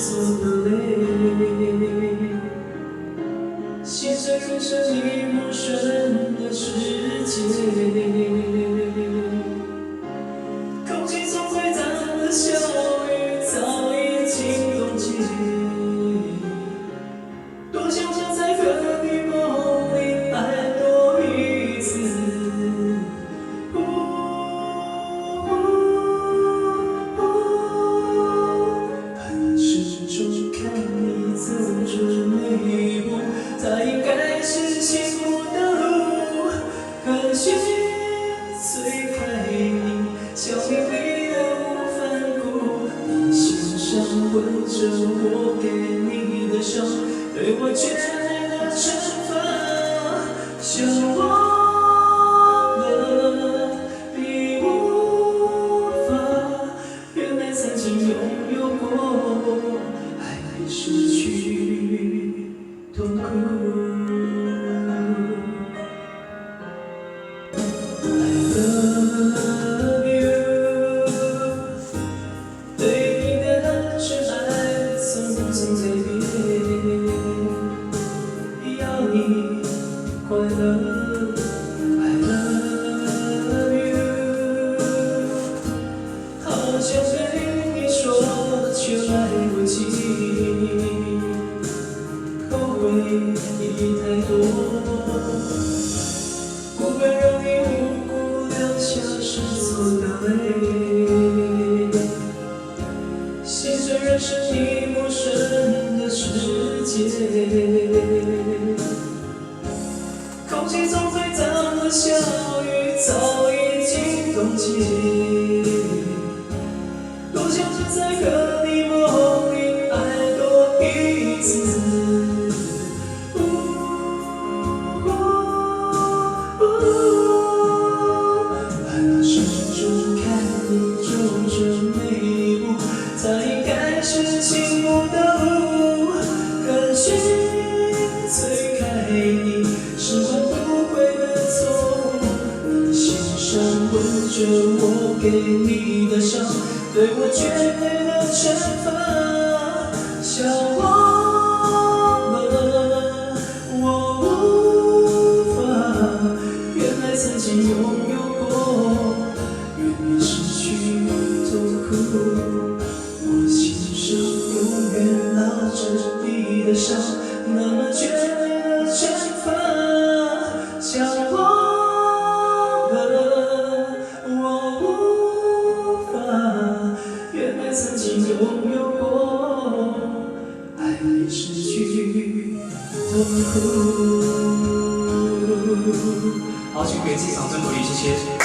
所的泪。现在人生你陌生的世界，空气总会淡的小雨早已经冻结。多想着在和你梦里爱多一次。很始终看你走着每一步，它应该是幸福的路。可惜推开你，笑眯眯的无反顾，你心上纹着我给你的伤，对我绝对的惩罚。想忘了已无法，原来曾经拥有过，爱比失去痛苦。I love you， 对你的深爱从不曾改变，要你快乐。I love you， 好想对你说，却来不及，后悔已太多，不该让你无辜流下失措的泪。现在人生你陌生的世界，空气总会淡的小雨早已经冻结。多想着在和你梦里爱多一次。很始终看你走着每一步，它应该是幸福的路。可惜推开你是换不回的错误，你心上纹着我给你的伤，对我绝对的惩罚。想忘了我无法，原来曾经拥有过，愿你失去痛苦。我心上永远烙着你的伤，那么绝对的惩罚。想忘了我无法，原来曾经拥有过，爱比失去痛苦。好，请给自己掌声鼓励，谢谢。